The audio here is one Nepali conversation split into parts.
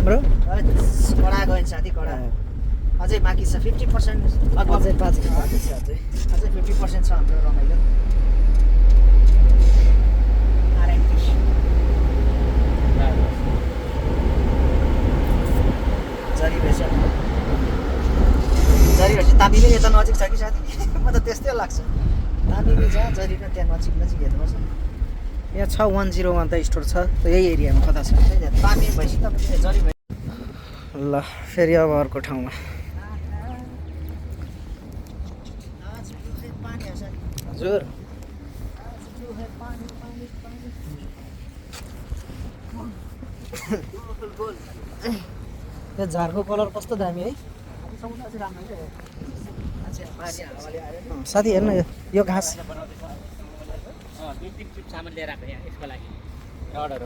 हाम्रो कडा गयो नि साथी कडा अझै बाँकी छ 50% अझै बाँकी छ अझै 50% छ हाम्रो रमाइलो जरी तामिमी यता नजिक छ कि साथी म त त्यस्तै लाग्छ तामिमी जहाँ जरी र त्यहाँ नजिक हेर्नुपर्छ यहाँ छ 101 त स्टोर छ यही एरियामा कता छ तामिमी भएपछि तपाईँ जरी भए ल फेरि अब अर्को ठाउँमा हजुर यो झारको कलर कस्तो दामी है साथी हेर्न यो घाँस दुई तिन ट्रिप सामान लिएर आएको यहाँ यसको लागि अर्डर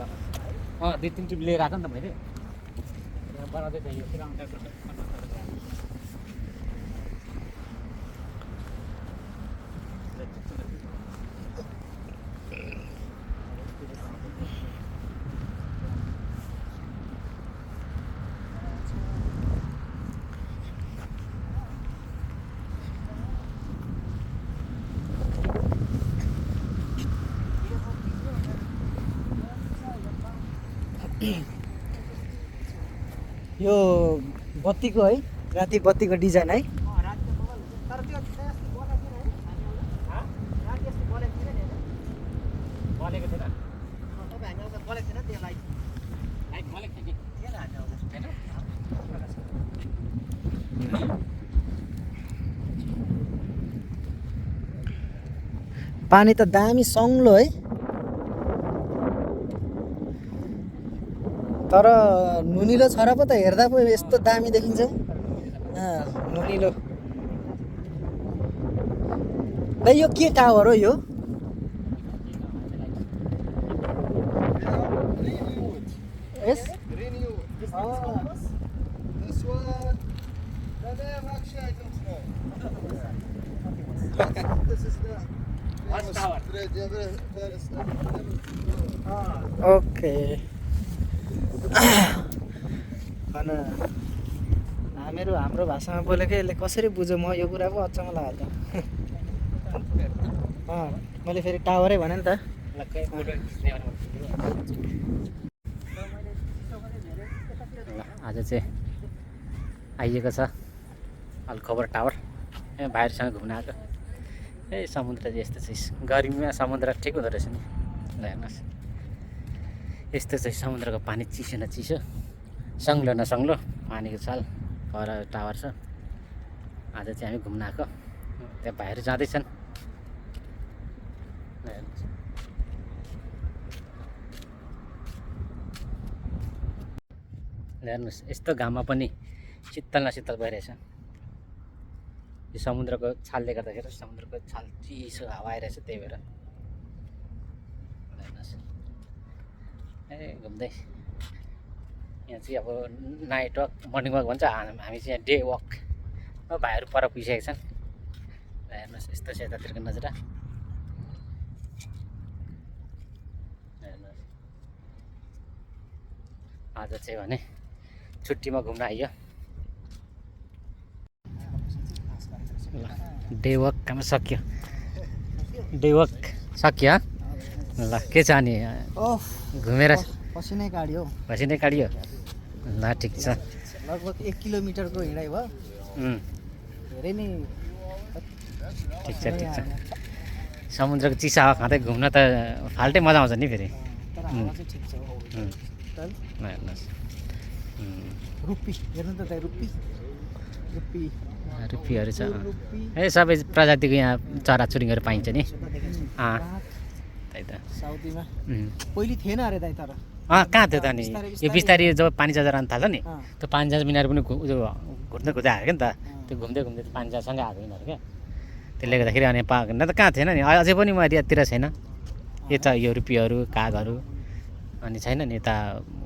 हो दुई तिन ट्रिप लिएर आएको नि त मैले बनाउँदैछ यो यो बत्तीको है राति बत्तीको डिजाइन है बलेको थिएन पानी त दामी सङ्लो है तर नुनिलो छ र पो त हेर्दा पो यस्तो दामी देखिन्छ नुनिलो दाइ यो के टावर हो यो यस ओके हाम्रो भाषामा बोलेको यसले कसरी बुझ्यो म यो कुरा पो अचम्म लाग्यो मैले फेरि टावरै भने नि त आज चाहिँ आइएको छ अलखबर टावर भाइहरूसँग घुम्न आएको समुद्र चाहिँ यस्तो चाहिँ गर्मीमा समुद्र ठिक हुँदो रहेछ नि ल हेर्नुहोस् यस्तो चाहिँ समुद्रको पानी चिसो न चिसो सङ्लो न सङ्लो पानीको छाल पर टावर छ आज चाहिँ हामी घुम्न आएको त्यहाँ भाइहरू जाँदैछन् हेर्नुहोस् यस्तो घाममा पनि शीतल न शीतल भइरहेछ यो समुद्रको छालले गर्दाखेरि समुद्रको छाल चिसो हावा आइरहेछ त्यही भएर हेर्नुहोस् घुम्दै यहाँ चाहिँ अब नाइट वक मर्निङ वक भन्छ हामी चाहिँ यहाँ डे वक भाइहरू पर पुगिसकेका छन् हेर्नुहोस् यस्तो छ यतातिरको नजरा हेर्नुहोस् आज चाहिँ भने छुट्टीमा घुम्न आइयो डे वक काम सक्यो डे वक सक्यो ल के छ अनि घुमेर पसिनै काट्यो ल ठिक छ लगभग 1 किलोमिटरको हिँडाइ भयो धेरै नै ठिक छ समुद्रको चिसो हावा खाँदै घुम्न त फाल्टै मजा आउँछ नि फेरि हेर्नुहोस् रुप्पी हेर्नु त रुप्पीहरू छ सबै प्रजातिको यहाँ चराचुरुङ्गीहरू पाइन्छ नि त्यही त साउदीमा पहिले थिएन अरे दाइ तर कहाँ थियो त अनि यो बिस्तारै जब पानी जाँदा रहन थाल्छ नि त्यो पानी जाँच बिनाहरू पनि घुट्दै घुट्दै आएको क्या नि त त्यो घुम्दै घुम्दै पानी जाँसँगै आएको यिनीहरू क्या त्यसले गर्दाखेरि अनि न त कहाँ थिएन नि अझै पनि म यतातिर छैन यता यो रुप्पीहरू कागहरू अनि छैन नि यता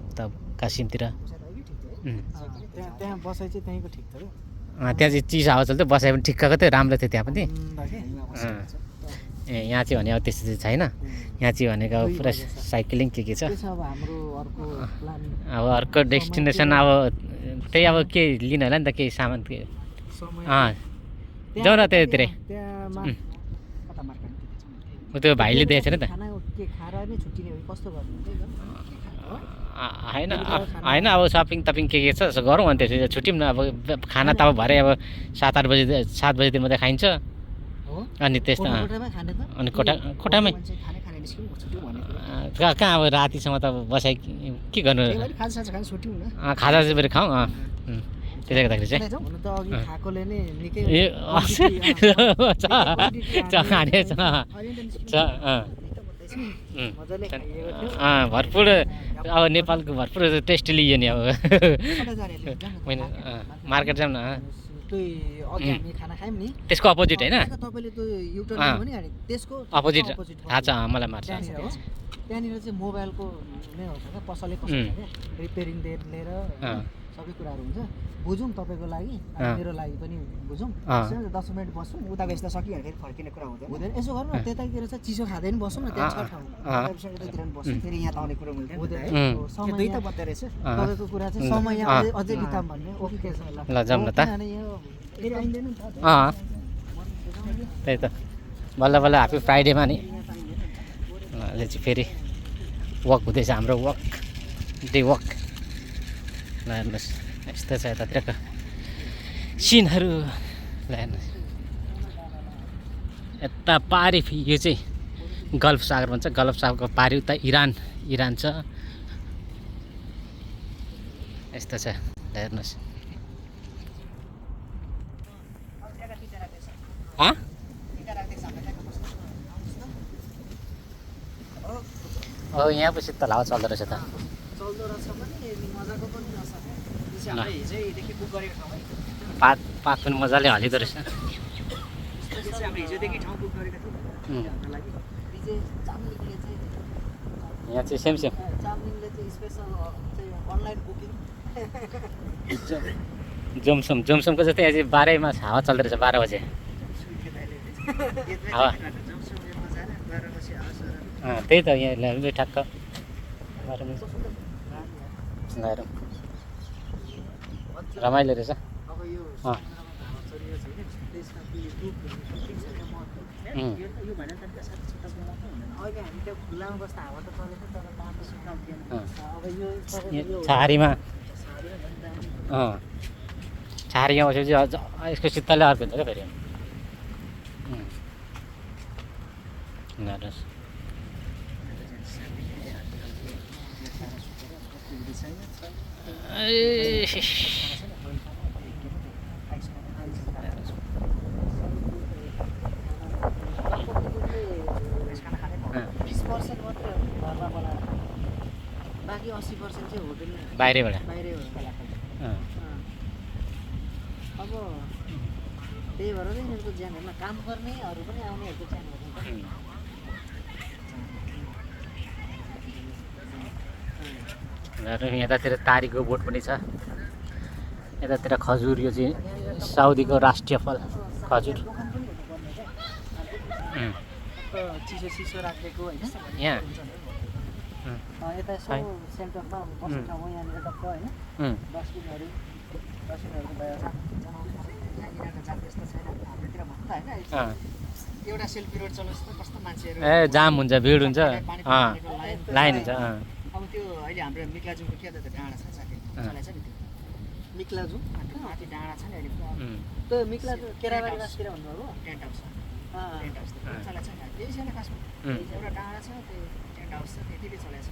उता कासिमतिर त्यहाँ बसाइ चाहिँ त्यहीँको ठिक थियो त्यहाँ चाहिँ चिसो हावा चल्थ्यो बसाइ पनि ठिक्कको थियो राम्रो थियो त्यहाँ पनि ए यहाँ चाहिँ भने अब त्यस्तो चाहिँ छैन यहाँ चाहिँ भनेको अब पुरा साइक्लिङ के छ के छ अब हाम्रो अर्को प्लान अब अर्को डेस्टिनेसन अब त्यही अब के लिनु होला नि त केही सामान के समय जाउँ न त्यतातिरै त्यहाँ कता मार्केट त्यो भाइले दिएछ नि त खाना के खाएर नै छुट्टिने हो कि कस्तो गर्नु होइन होइन अब सपिङ तपिङ के छ त्यसो गरौँ अनि त्यसपछि छुट्यौँ न अब खाना त अब भरे अब 7-8 बजी 7 बजीतिर मात्रै खाइन्छ हो अनि त्यस्तो कोठामै खाने त अनि कोठामै खाने खाने निस्किनु छुट्टिउँ भने कहाँ अब रातिसम्म त बसाइ के गर्नु खाजा खाने छुट्टिउँ न खाजा चाहिँ फेरि खाउँ त्यसले गर्दाखेरि चाहिँ हुन त अघि खाएकोले नै निकै ए खाने छ मजाले खाइएको थियो भरपुर अब नेपालको भरपुर टेस्ट लियो नि अब कता जाने होइन मार्केट जाऊँ न त्यही अघि हामी खाना खायौँ नि त्यसको अपोजिट होइन तपाईँले त्यो युटर्न भने त्यसको अपोजिट थाहा छ मलाई मार्छ त्यहाँनिर हो त्यहाँनिर चाहिँ मोबाइलको नै हो क्या पसलले पसल क्या रिपेयरिङदेखि लिएर सबै कुराहरू हुन्छ बुझौँ तपाईँको लागि मेरो लागि पनि बुझौँ 10 मिनट बसौँ उता गएपछि त सकिहाल्यो फेरि फर्किने कुरा हुँदैन यसो गर्नु न त्यतातिर चाहिँ चिसो खाँदै पनि बसौँ न त्यहाँ छ ठाउँ उतातिर पनि बसौँ फेरि यहाँ त आउने कुरो मिल्दैन समय त बत्दै रहेछ तपाईँको कुरा चाहिँ समय अझै बिताऊँ भन्ने ओके छ ल जाऊँ न त फेरि आइँदैन नि त त्यही त बल्ल बल्ल ह्याप्पी फ्राइडेमा नि अहिले चाहिँ फेरि वक हुँदैछ हाम्रो वक डे वक ल हेर्नुहोस् यस्तो छ यतातिरको सिनहरू ल हेर्नुहोस् यता पारि यो चाहिँ गल्फ सागर भन्छ गल्फ सागरको पारि उता इरान छ यस्तो छ ल हेर्नुहोस् यहाँ पछि त हावा चल्दो रहेछ त चल्दो रहेछ पनि मजाको पनि रहेछ हिजोदेखि बुक गरेको ठाउँ है पात पनि मजाले हलिँदो रहेछ हाम्रो हिजोदेखि ठाउँ बुक गरेको थियौँ हाम्रो लागि चामलिङले चाहिँ यहाँ चाहिँ सेम चामलिङले चाहिँ स्पेसल चाहिँ अनलाइन बुकिङ जोमसोमको जस्तै यहाँ चाहिँ 12 मास हावा चल्दो रहेछ 12 बजे हावा त्यही त यहाँ ठ्याक्क रमाइलो रहेछ अब यो यो भनेर त अहिले हामी त्यो खुल्लामा बस्दा हावा त चलेको तर तातो सुक्न दिएन अब यो छहारीमा छहारीमा बसेपछि यसको शीतलले अर्को हुन्छ क्या फेरि हेर्नुहोस् बाँकी 80% चाहिँ होटल बाहिरैबाट अब त्यही भएर चाहिँ यिनीहरूको ज्यान हेर्न काम गर्नेहरू पनि आउनेहरूको ज्यान हेर्नु यतातिर तारीको बोट पनि छ यतातिर खजुर यो चाहिँ साउदीको राष्ट्रिय फल खजुर चिसो राखेको होइन यहाँ यता यसो सेन्टरमा बस्ने ठाउँ हो यहाँनिर टक्क होइन डस्टबिनहरू भयो जाम त्यस्तो छैन हाम्रोतिर भन्नु त होइन एउटा सेल्फी रोड चलोस् त कस्तो मान्छेहरू जाम हुन्छ भिड हुन्छ लाइन हुन्छ अब त्यो अहिले हाम्रो मिक्लाजुङको के त डाँडा छ साथी चलाएछ नि त्यो मिक्लाजुङ माथि डाँडा छ नि अहिले त्यो मिक्लाजुङ केराबारी बासतिर भन्नुभयो टेन्ट हाउस चलाएछ नि त्यही छैन खासमा एउटा डाँडा छ त्यो टेन्ट हाउस छ त्यतिले चलाएछ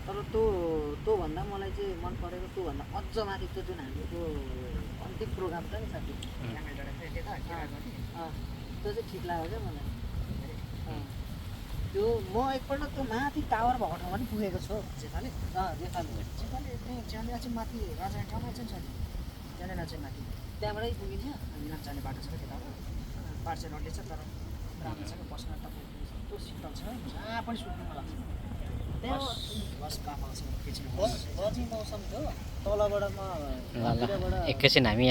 तर त्योभन्दा मलाई चाहिँ मन परेको त्योभन्दा अझ माथि त्यो जुन हाम्रो अन्तिम प्रोग्राम छ नि साथी त्यो चाहिँ ठिक लाग्यो क्या मलाई त्यो म एकपल्ट त्यो माथि टावर भएको ठाउँमा पनि पुगेको छु जेठाले जेठाले त्यहाँनिर चाहिँ माथि राजा ठाउँमा चाहिँ छ नि त्यहाँनिर चाहिँ माथि त्यहाँबाटै पुगिन्छ हामी जाने बाटो छ त्यताबाट पार्से रोडले छ तर राम्रो छ बस्न तपाईँको कस्तो शीतल छ जहाँ पनि सुत्नु मन लाग्छ त्यहाँ बस पाएको छ बजी मौसम थियो तलबाट म एकैछिन हामी